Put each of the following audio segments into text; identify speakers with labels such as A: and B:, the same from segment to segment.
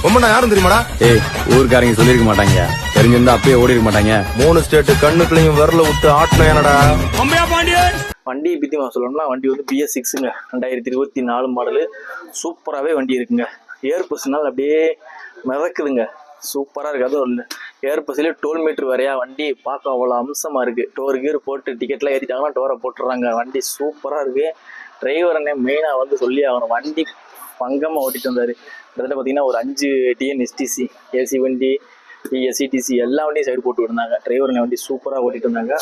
A: ரொம்ப யாரும் தெரியுமாடா?
B: ஏய், ஊருக்காரங்க சொல்லிருக்க மாட்டாங்க. தெரிஞ்சிருந்தா அப்பயே ஓடி இருக்க மாட்டாங்க.
A: 3 ஸ்டேட் கண்ணுக்குள்ளையும் விரல விட்டு ஆட்டின என்னடா
C: வண்டி பத்தி சொல்லணும்னா வண்டி வந்து BS6ங்க 2024 மாடலு. சூப்பராகவே வண்டி இருக்குங்க. ஏர் பஸ்னால் அப்படியே மிதக்குதுங்க. சூப்பராக இருக்குது. அதுவும் ஏர் பஸ்லேயே டோல் மீட்டர் வரையா வண்டி பார்க்க அவ்வளோ அம்சமாக இருக்குது. டோர் கீர் போட்டு டிக்கெட்லாம் ஏற்றிட்டாங்கன்னா டோரை போட்டுடுறாங்க. வண்டி சூப்பராக இருக்குது. டிரைவர் அண்ணே மெயினாக வந்து சொல்லி ஆகணும். வண்டி பங்கமாக ஓட்டிட்டு வந்தார். கிட்டத்தட்ட பார்த்தீங்கன்னா ஒரு 5 TNSTC ஏசி வண்டி SCTC எல்லா வண்டியும் சைடு போட்டு விட்டுருந்தாங்க. டிரைவர் வண்டி சூப்பராக ஓட்டிட்டு இருந்தாங்க.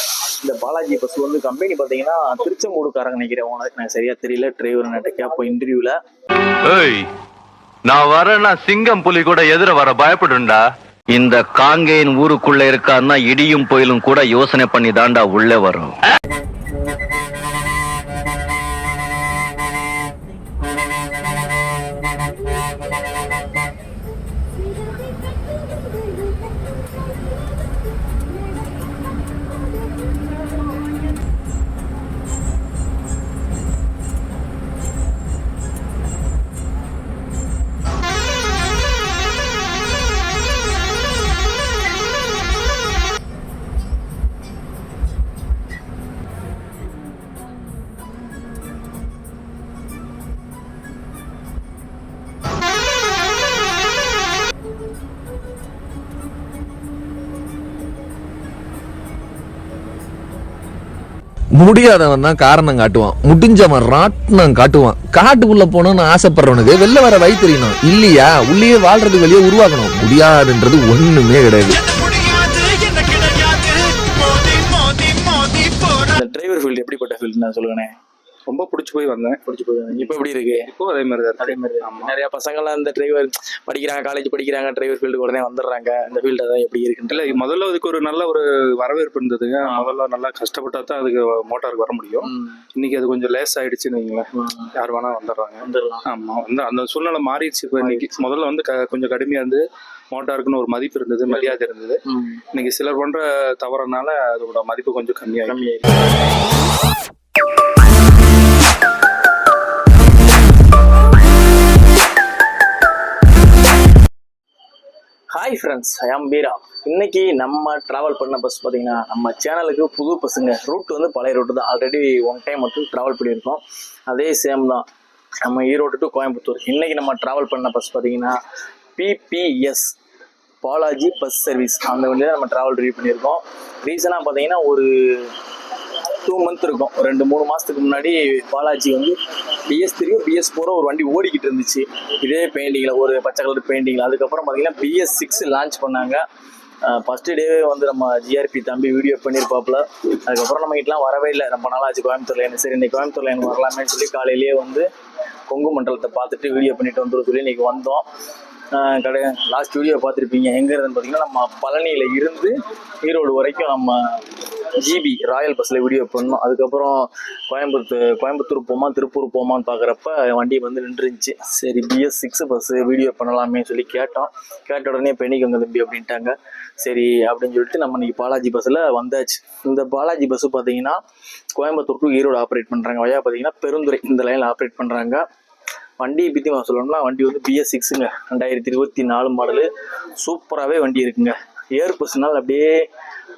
C: இந்த பாலாஜி பஸ் வந்து கம்பெனி பார்த்தீங்கன்னா திருச்செங்கோடுக்காரங்க நினைக்கிறேன். உனக்கு நான் சரியா தெரியல. டிரைவர் நட்ட கேட்போம் இன்டர்வியூல.
D: நான் வரேன்னா சிங்கம் புலி கூட எதிர வர பயப்படுண்டா. இந்த காங்கேயன் ஊருக்குள்ள இருக்கான்னா இடியும் புயலும் கூட யோசனை பண்ணி தாண்டா உள்ளே வரும்.
E: முடியாதவன் தான் காரணம் காட்டுவான், முடிஞ்சவன் ராட்னம் காட்டுவான். காட்டுக்குள்ள போனோம்னு ஆசைப்படுறவனுக்கு வெளில வர வழி தெரியணும் இல்லையா? உள்ளே வாழ்றது வெளியே உருவாக்கணும். முடியாதுன்றது ஒண்ணுமே கிடையாது.
C: இந்த டிரைவர் ஃபீல்டு எப்படிப்பட்ட ஃபீல்டு நான் சொல்லுவேன்.
F: ரொம்ப பிடிச்சி போய் வந்தேன்.
C: இப்போ எப்படி இருக்கு?
F: இப்போ அதே மாதிரி தான்.
C: அதே மாதிரி நிறைய பசங்கள்லாம் இந்த டிரைவர் படிக்கிறாங்க, காலேஜ் படிக்கிறாங்க, டிரைவர் ஃபீல்டு உடனே வந்துடுறாங்க. இந்த ஃபீல்டு தான் எப்படி இருக்குன்னு
F: இல்லை, முதல்ல அதுக்கு ஒரு நல்ல ஒரு வரவேற்பு இருந்ததுங்க. முதல்ல நல்லா கஷ்டப்பட்டா தான் அதுக்கு மோட்டாருக்கு வர முடியும். இன்னைக்கு அது கொஞ்சம் லேஸ் ஆயிடுச்சுன்னு வைங்களேன். யார் வேணா வந்துடலாம். ஆமாம், வந்து அந்த சூழ்நிலை மாறிடுச்சு. இப்போ இன்னைக்கு முதல்ல வந்து கொஞ்சம் கடுமையாக இருந்து மோட்டாருக்குன்னு ஒரு மதிப்பு இருந்தது, மரியாதை இருந்தது. இன்னைக்கு சிலர் பண்ற தவறனால அதோட மதிப்பு கொஞ்சம் கம்மியாயிருக்கு.
C: ஹாய் ஃப்ரெண்ட்ஸ், ஐ ஆம் பீரா. இன்னைக்கு நம்ம ட்ராவல் பண்ண பஸ் பார்த்தீங்கன்னா நம்ம சேனலுக்கு புது பஸ்ஸுங்க. ரூட் வந்து பழைய ரூட்டு தான். ஆல்ரெடி ஒன் டைம் மட்டும் ட்ராவல் பண்ணியிருக்கோம். அதே சேம் தான், நம்ம ஈரோடு டு கோயம்புத்தூர். இன்னைக்கு நம்ம ட்ராவல் பண்ண பஸ் பார்த்தீங்கன்னா PPS பாலாஜி பஸ் சர்வீஸ். அந்த வண்டியில் நம்ம ட்ராவல் ரிவ்யூ பண்ணியிருக்கோம். ரீசனாக பார்த்தீங்கன்னா ஒரு 2 மந்த் இருக்கும், 2-3 மாதத்துக்கு முன்னாடி பாலாஜி வந்து BS3 BS4 ஒரு வண்டி ஓடிக்கிட்டு இருந்துச்சு. இதே பெயிண்டிங்கில், ஒரு பச்சை கலர் பெயிண்டிங்கில். அதுக்கப்புறம் பார்த்தீங்கன்னா BS6 லான்ச் பண்ணாங்க. ஃபஸ்ட்டு டேவே வந்து நம்ம GRP தம்பி வீடியோ பண்ணியிருப்பாப்புல. அதுக்கப்புறம் நம்ம கிட்டலாம் வரவே இல்லை. ரொம்ப நாளாச்சு கோயம்புத்தூரில். எனக்கு சரி இன்னைக்கு கோயம்புத்தூரில் எனக்கு வரலாமேன்னு சொல்லி காலையிலேயே வந்து கொங்கு மண்டலத்தை பார்த்துட்டு வீடியோ பண்ணிட்டு வந்துடும் சொல்லி இன்றைக்கி வந்தோம். லாஸ்ட் வீடியோ பார்த்துருப்பீங்க. எங்கே இருந்துன்னு பார்த்தீங்கன்னா நம்ம பழனியில் இருந்து ஈரோடு வரைக்கும் நம்ம GB ராயல் பஸ்ஸில் வீடியோ பண்ணோம். அதுக்கப்புறம் கோயம்புத்தூர் போமா திருப்பூர் போமான்னு பார்க்குறப்ப வண்டி வந்து நின்றுருந்துச்சு. சரி BS6 பஸ்ஸு வீடியோ பண்ணலாமே சொல்லி கேட்ட உடனே பெண்ணிக்கோங்க தம்பி அப்படின்ட்டாங்க. சரி அப்படின்னு சொல்லிட்டு நம்ம இன்னைக்கு பாலாஜி பஸ்ஸில் வந்தாச்சு. இந்த பாலாஜி பஸ்ஸு பார்த்தீங்கன்னா கோயம்புத்தூர் டு ஈரோடு ஆப்ரேட் பண்ணுறாங்க. வழியாக பார்த்தீங்கன்னா பெருந்துறை இந்த லைனில் ஆப்ரேட் பண்ணுறாங்க. வண்டியை பற்றி சொல்லணும்னா வண்டி வந்து BS6ங்க 2024 மாடலு. சூப்பராகவே வண்டி இருக்குங்க. ஏர் பஸ்னால் அப்படியே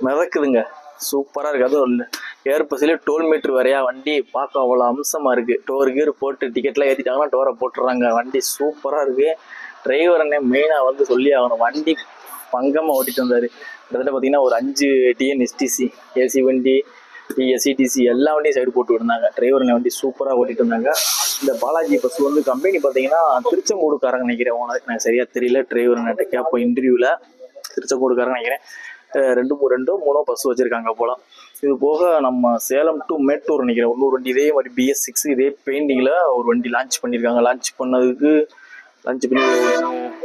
C: மிதக்குதுங்க. சூப்பராக இருக்குது. அதுவும் ஏர் பஸ்லேயே டோல் மீட்டர் வரையா வண்டி பார்க்க அவ்வளோ அம்சமாக இருக்குது. டோர் கீர் போட்டு டிக்கெட்லாம் ஏற்றிட்டாங்கன்னா டோரை போட்டுடுறாங்க. வண்டி சூப்பராக இருக்குது. டிரைவர் அண்ணே மெயினாக வந்து சொல்லி ஆகணும். வண்டி பங்கமாக ஓட்டிட்டு வந்தார். கிட்டத்தட்ட பார்த்தீங்கன்னா ஒரு 5 TNSTC ஏசி வண்டி SCTC எல்லா வண்டியும் சைடு போட்டு விட்டுருந்தாங்க. டிரைவர் வண்டி சூப்பராக ஓட்டிட்டு இருந்தாங்க. இந்த பாலாஜி பஸ் வந்து கம்பெனி பார்த்தீங்கன்னா திருச்செங்கோடுக்காரங்க நினைக்கிறேன். உனக்கு நான் சரியா தெரியல. டிரைவர் நட்ட கேட்போம் இன்டர்வியூவில். திருச்செங்கோடுக்காரங்க நினைக்கிறேன். 2-3 பஸ் வச்சுருக்காங்க போல. இது போக நம்ம சேலம் டு மேட்டூர் நினைக்கிறேன் இன்னொரு வண்டி இதே மாதிரி BS6 இதே பெயிண்டிங்கில் ஒரு வண்டி லான்ச் பண்ணியிருக்காங்க. லான்ச் பண்ணி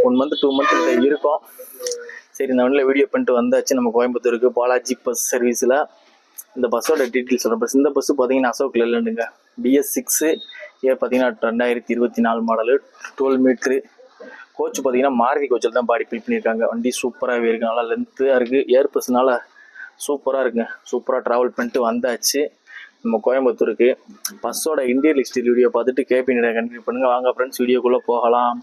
C: 1 மந்த் 2 மந்த் கிட்ட இருக்கும். சரி இந்த வண்டியில் வீடியோ பண்ணிட்டு வந்தாச்சு நம்ம கோயம்புத்தூருக்கு பாலாஜி பஸ் சர்வீஸில். இந்த பஸ்ஸோட டீட்டெயில்ஸ் சொல்கிறேன். இந்த பஸ்ஸு பார்த்தீங்கன்னா அசோக் லேலண்டுங்க. BS6 பார்த்தீங்கன்னா 2024 மாடலு. 12 மீட்ரு கோச் பார்த்தீங்கன்னா மாருதி கோச்சில் தான் பாடி ஃபில் பண்ணியிருக்காங்க. வண்டி சூப்பராகவே இருக்குது. நல்லா லென்த்தாக இருக்குது. ஏர் பஸ்னால சூப்பராக இருக்குங்க. சூப்பராக ட்ராவல் பண்ணிட்டு வந்தாச்சு நம்ம கோயம்புத்தூருக்கு. பஸ்ஸோட இன்டீரியர் எக்ஸ்டீரியர் வீடியோ பார்த்துட்டு கேபின் கண்டினியூ பண்ணுங்கள். வாங்க ஃப்ரெண்ட்ஸ் வீடியோக்குள்ளே போகலாம்.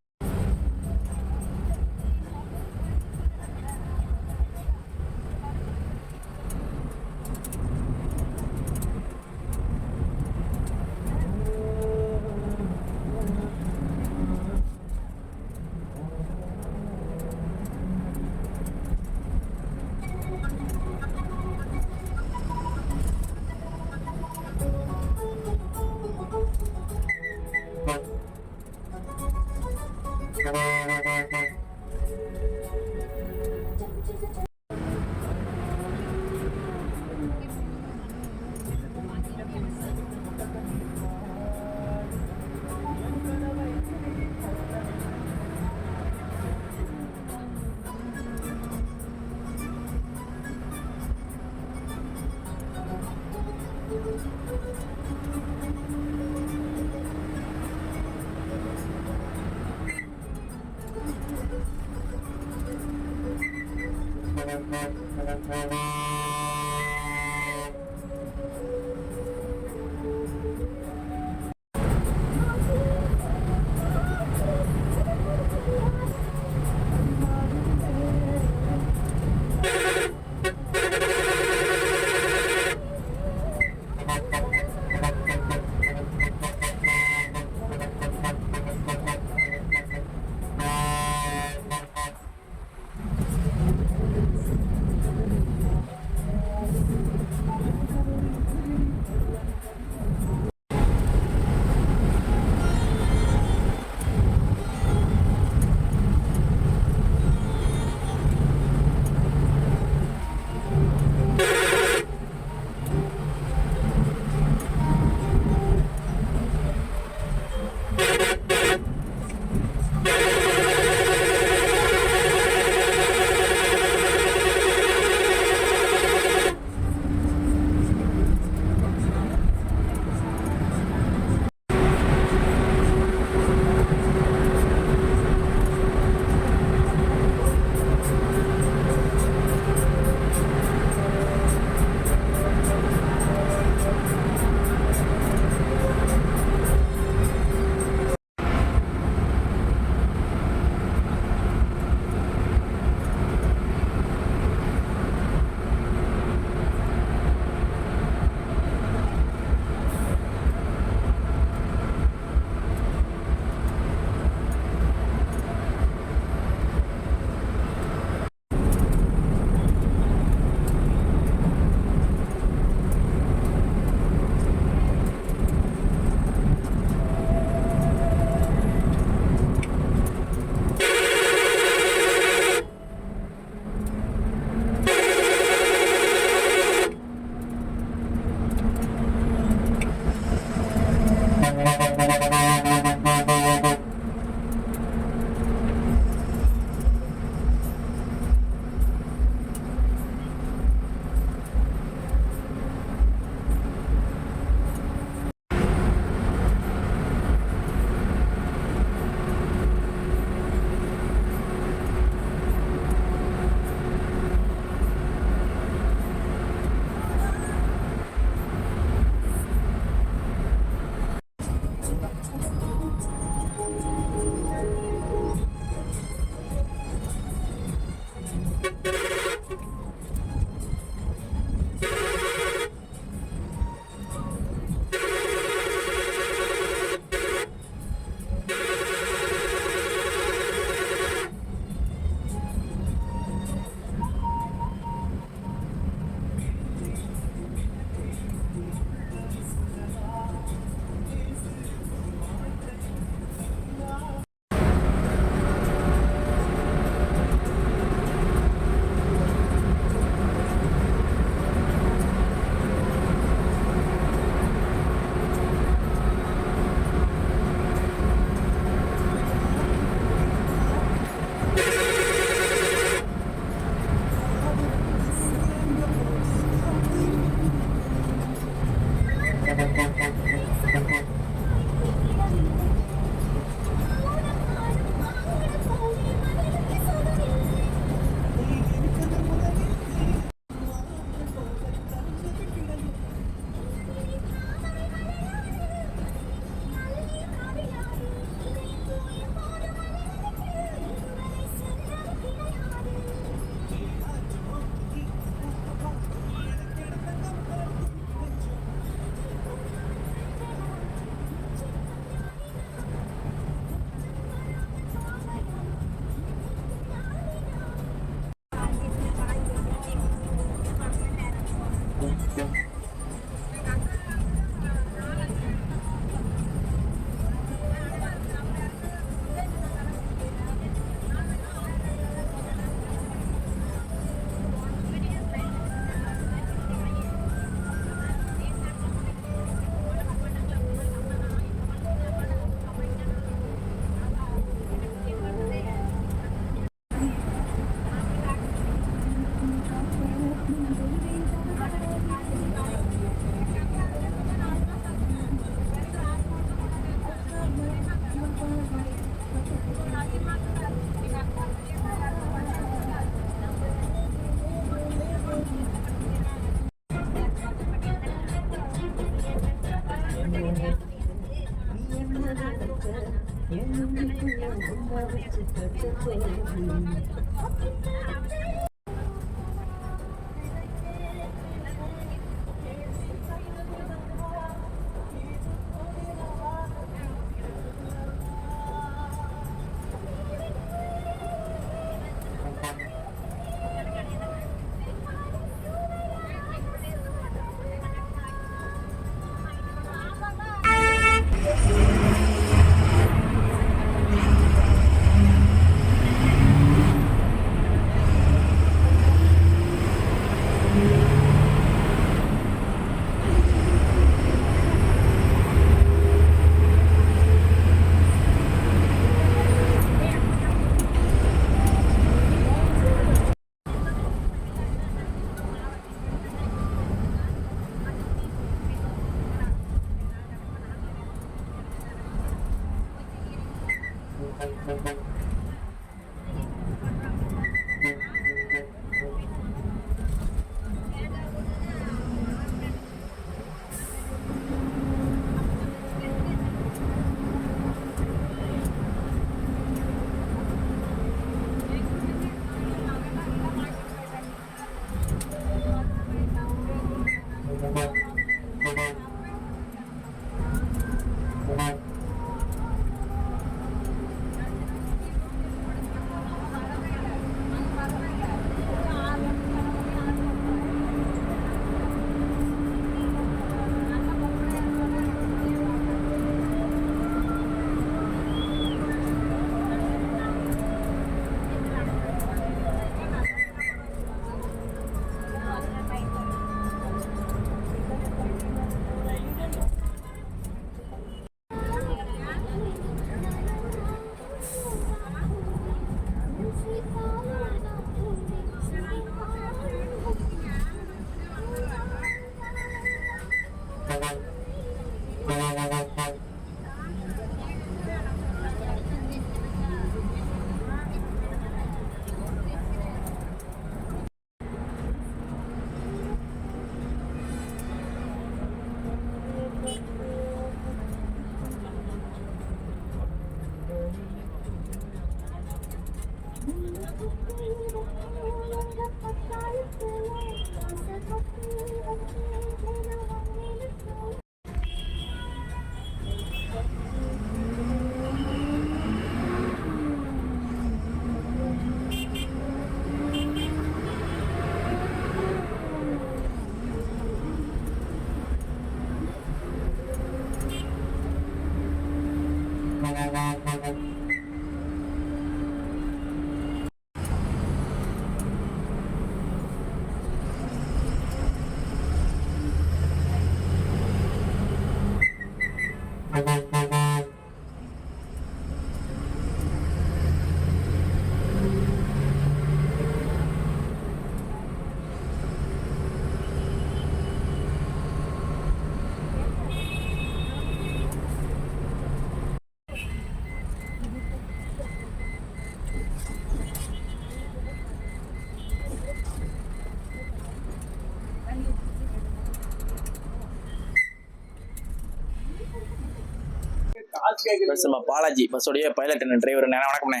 C: பஸ் நம்ம பாலாஜி பஸ்ஸோடைய பைலட் என்ன டிரைவர் என்ன வணக்கம்ண்ணே.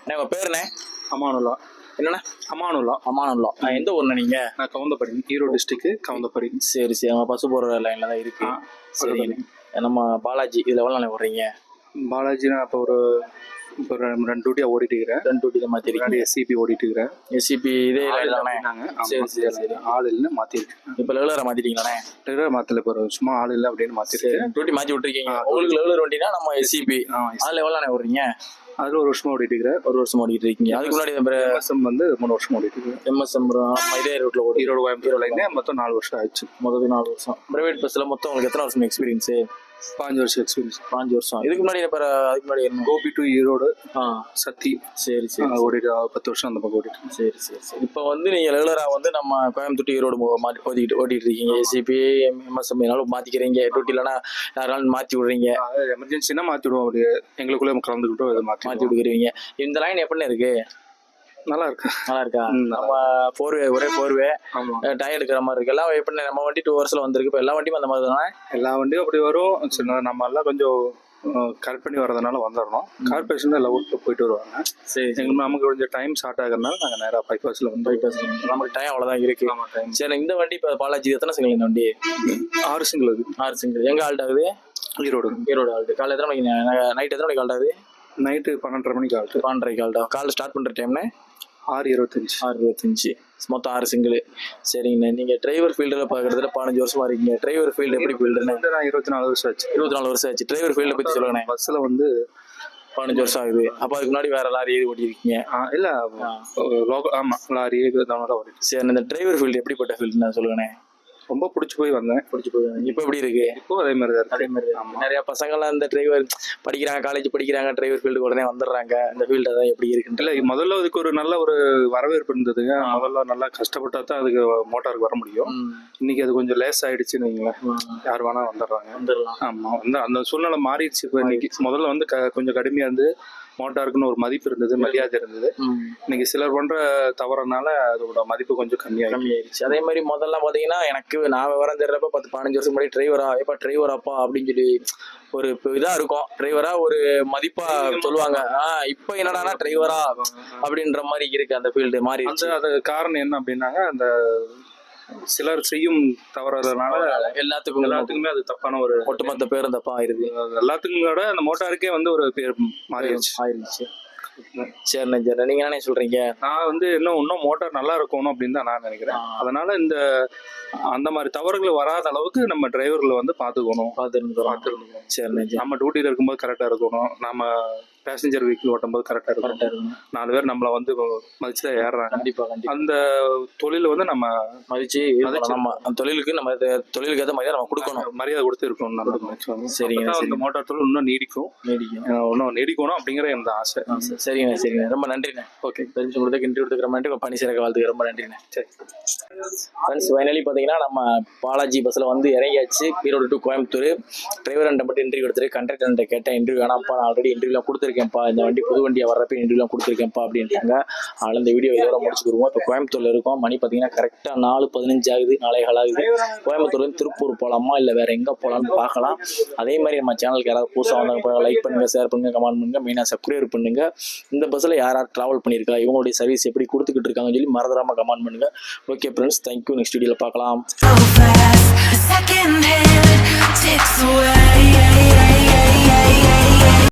C: என்ன உங்க பேருண்ணே?
F: அமானுல்லா.
C: என்னண்ணா?
F: அமானுல்லா.
C: அமானுல்லா. எந்த ஊர்ண்ணே நீங்க?
F: நான் கவுந்தப்படி, ஈரோடு டிஸ்ட்ரிக்ட் கவுந்தப்படி.
C: சரி சரி, அவங்க பஸ் போற லைன்ல தான் இருக்கு. சரிங்க. நம்ம பாலாஜி இதுல எவ்வளவு நாள் வர்றீங்க?
F: பாலாஜி நான் இப்போ ரெண்டு டியூட்டியா ஓடிட்டு இருக்கிறேன்.
C: 2 டியூட்டி மாத்திருக்கீங்க.
F: எஸ்சிபி ஓடிட்டு இருக்கிறேன்.
C: எஸ்சிபி இதே லைன் தானே? சரி சரி சரி.
F: ஆள் இல்லை மாத்திருக்கேன்.
C: இப்போ ரெகுலரா மாத்திட்டீங்களாண்ணே?
F: ரெகுலர் மாத்தல, இப்போ சும்மா ஆள் இல்லை அப்படின்னு மாத்திருக்கேன்.
C: டியூட்டி மாத்தி விட்டுருக்கீங்க. உங்களுக்கு ரெகுலர் வண்டினா நம்ம எஸ்சிபி அதுல எவ்வளவு நாள் வர்றீங்க?
F: அதுல 1 வருஷமா ஓடிட்டு இருக்கிறேன்.
C: 1 வருஷம் ஓடிட்டு இருக்கீங்க. அதுக்கு முன்னாடி
F: எம்எஸ்எம் வந்து 3 வருஷம் ஓடிட்டு இருக்கேன்.
C: எம்எஸ்எம் இதே ரூட்ல ஓடி
F: ஈரோடு கோயம்புத்தூர் லைனே மொத்தம் 4 வருஷம் ஆயிடுச்சு.
C: முதல் 4 வருஷம். பிரைவேட் பஸ்ல மொத்தம் உங்களுக்கு எத்தனை வருஷம் எக்ஸ்பீரியன்ஸ்?
F: 5 வருஷம் எக்ஸ்பீரியன்ஸ்.
C: 5 வருஷம். இதுக்கு முன்னாடி அதுக்கு முன்னாடி
F: கோபி டு ஈரோடு சத்தி.
C: சரி சரி.
F: ஓடிட்டு 10 வருஷம் அந்த பக்கம் ஓடிட்டு.
C: சரி சரி சரி. இப்போ வந்து நீங்க ரெகுலரா வந்து நம்ம கோயம்புத்தூர் ஈரோடு ஓட்டிட்டு இருக்கீங்க. SCB MSM மாத்திக்கிறீங்க. டியூட்டி இல்லைன்னா யாராலும் மாத்தி விடுறீங்க.
F: எமர்ஜென்சினா மாத்தி விடுவோம். அப்படியே எங்களுக்குள்ள கலந்துக்கிட்டோம் இதை மாத்தி
C: விடுவீங்க. இந்த லைன் எப்படி இருக்கு?
F: நல்லா இருக்கு.
C: நல்லா இருக்கா? நம்ம போர்வே ஒரே போர்வே டயர் எடுக்கிற மாதிரி இருக்கு. எல்லாம் எப்படி நம்ம வண்டி 2 வருஷத்துல வந்திருக்கு. இப்போ எல்லா வண்டியும் அந்த மாதிரி தானே?
F: எல்லா வண்டியும் அப்படி வரும். சின்ன நம்ம எல்லாம் கொஞ்சம் கரெக்ட் பண்ணி வரதுனால வந்துடணும். கார்பரேஷன் எல்லா ஊருக்கு போயிட்டு வருவாங்க.
C: சரி சரி.
F: எங்களுக்கு நமக்கு கொஞ்சம் டைம் ஷார்ட் ஆகுறதுனால நாங்கள் நேராக பைபாஸில் வந்து
C: நமக்கு டைம் அவ்வளோதான் இருக்கு.
F: ஆமாம் டைம்.
C: சரி, இந்த வண்டி இப்போ பாலாஜி எத்தனை சிங்கிள் இந்த வண்டி?
F: 6 சிங்கிள் அது.
C: 6 சிங்கிள். எங்கே ஆல்ட் ஆகுது?
F: ஈரோடு.
C: ஈரோடு ஆல்ட். காலையில் எத்தனை மணிக்கு? நைட் எத்தனை மணிக்கு ஆல்ட் ஆகுது?
F: நைட்டு 12:30 மணிக்கு ஆல்ட்டு.
C: 12:30 ஆல்ட் ஆகும். காலையில் ஸ்டார்ட் பண்ணுற டைம்னு
F: 6:25.
C: 6:25. மொத்தம் 6 சிங்கிள். சரிங்கண்ணா. நீங்கள் டிரைவர் ஃபீல்டில் பார்க்குறதுல 15 வருஷமா இருக்கீங்க. டிரைவர் ஃபீல்டு எப்படி ஃபீல்டுன்னு?
F: நான் 24 வருஷம் ஆச்சு.
C: 24 வருஷம் ஆச்சு. டிரைவர் ஃபீல்டை பற்றி சொல்லுங்கண்ணே.
F: பஸ்ஸில் வந்து
C: 15 வருஷம் ஆகுது. அப்போ அதுக்கு முன்னாடி வேற லாரி ஏறி ஓட்டியிருக்கீங்க?
F: இல்லை லோக்கல். ஆமாம் லாரி தான் ஓடிட்டு.
C: சரி, இந்த டிரைவர் ஃபீல்டு எப்படிப்பட்ட ஃபீல்டுன்னு சொல்லுங்கண்ணே.
F: ரொம்ப பிடிச்சி போய் வந்தேன்.
C: பிடிச்சி போய் இப்போ எப்படி இருக்கு?
F: இப்போ அதே மாதிரி தான்
C: அதே மாதிரி நிறைய பசங்கள்லாம் இந்த டிரைவர் படிக்கிறாங்க, காலேஜ் படிக்கிறாங்க, டிரைவர் ஃபீல்டுக்கு உடனே வந்துடுறாங்க. இந்த ஃபீல்டு தான் எப்படி இருக்குன்னு
F: இல்லை, முதல்ல அதுக்கு ஒரு நல்ல ஒரு வரவேற்பு இருந்ததுங்க. முதல்ல நல்லா கஷ்டப்பட்டா தான் அதுக்கு மோட்டாருக்கு வர முடியும். இன்னைக்கு அது கொஞ்சம் லேஸ் ஆயிடுச்சுன்னு வைங்களேன். யார் வேணா வந்துடலாம். ஆமாம், வந்து அந்த சூழ்நிலை மாறிடுச்சு. இப்போ இன்னைக்கு முதல்ல வந்து கொஞ்சம் கடுமையாக இருந்து மோட்டாருக்குன்னு ஒரு மதிப்பு இருந்தது, மரியாதை இருந்தது. இன்னைக்கு சிலர் பண்ற தவறனால அதோட மதிப்பு கொஞ்சம் கம்மியாயிடுச்சு.
C: அதே மாதிரி முதல்ல பாத்தீங்கன்னா எனக்கு நான் விவரம் தெரிறப்ப 10-15 வருஷம் முன்னாடி டிரைவரா எப்ப டிரைவராப்பா அப்படின்னு சொல்லி ஒரு இதா இருக்கும். டிரைவரா ஒரு மதிப்பா சொல்லுவாங்க. இப்ப என்னடானா டிரைவரா அப்படின்ற மாதிரி இருக்கு. அந்த ஃபீல்டு மாறி.
F: அது காரணம் என்ன அப்படின்னாங்க, அந்த சிலர் செய்யும் தவறதுனால எல்லாத்துக்குமே அது தப்பான ஒரு
C: ஒட்டுமொத்த பேரும் தப்பா ஆயிருது.
F: எல்லாத்துக்கும் கூட அந்த மோட்டாருக்கே வந்து ஒரு பேர் ஆயிருச்சு.
C: சரிண்ணே சரி. நீங்க என்ன சொல்றீங்க?
F: நான் வந்து இன்னும் மோட்டார் நல்லா இருக்கணும் அப்படின்னு தான் நான் நினைக்கிறேன். அதனால அந்த மாதிரி தவறுகள் வராத அளவுக்கு நம்ம டிரைவர்களை வந்து பார்த்துக்கணும்.
C: சரிண்ணே.
F: நம்ம டியூட்டியில் இருக்கும்போது கரெக்டாக இருக்கணும். நம்ம பேசஞ்சர் வெஹிக்கிள் ஓட்டும்போது கரெக்டாக இருக்கணும். 4 பேர் நம்மளை வந்து மதிச்சு தான் ஏறுறாங்க.
C: கண்டிப்பா.
F: அந்த தொழில வந்து நம்ம
C: மதிச்சு நம்ம தொழிலுக்கு நம்ம தொழிலுக்கு ஏற்ற மரியாதை நம்ம கொடுக்கணும்.
F: மரியாதை கொடுத்து இருக்கணும். நம்ம
C: சரிங்க.
F: அந்த மோட்டார் தொழில் இன்னும் இன்னும் நீடிக்கணும் அப்படிங்கிற இந்த ஆசை.
C: சரிங்கண்ணே சரிங்கண்ணே. ரொம்ப நன்றிண்ணே. ஓகே, தெரிஞ்சு கொடுத்து இன்டர்வியூ எடுத்துக்கிற மாதிரி பணி சிறக்க வாழ்த்துக்கு ரொம்ப நன்றிண்ணே. சரி ஃப்ரெண்ட்ஸ், ஃபைனலி பார்த்தீங்கன்னா நம்ம பாலாஜி பஸ்ஸில் வந்து இறங்கியாச்சு. ஈரோடு டு கோயம்புத்தூர். டிரைவர் அண்டை மட்டும் இன்டர்வியூ எடுத்துரு. கண்டக்டர்கிட்ட கேட்டேன், இன்டர்வியூ வேணாம்ப்பா, நான் ஆல்ரெடி இன்டர்வியூலாம் கொடுத்துருக்கேன்ப்பா, இந்த வண்டி புது வண்டியை வர்றப்ப இன்டர்வியூலாம் கொடுத்துருக்கேன்ப்பா அப்படின்ட்டாங்க. அதனால் இந்த வீடியோ இதோட முடிச்சுக்கிடுவோம். இப்போ கோயம்புத்தூரில் இருக்கோம். மணி பார்த்தீங்கன்னா கரெக்டாக 4:15 ஆகுது, 4:15 ஆகுது. கோயம்புத்தூர்லேருந்து திருப்பூர் போகலாமா இல்லை வேறு எங்கே போகலான்னு பார்க்கலாம். அதே மாதிரி நம்ம சேனலுக்கு யாராவது புதுசாக வந்தாங்க லைக் பண்ணுங்கள், ஷேர் பண்ணுங்கள், கமெண்ட் பண்ணுங்கள், மெயினாக சப்ஸ்கிரைப் பண்ணுங்கள். இந்த பஸ்ஸில் யார் ட்ராவல் பண்ணியிருக்கா, இவங்களுடைய சர்வீஸ் எப்படி கொடுத்துக்கிட்டு இருக்காங்கன்னு சொல்லி மறந்துடாமல் கமெண்ட் பண்ணுங்கள். Okay friends, thank you. நெக்ஸ்ட் வீடியோவில் பார்க்கலாம்.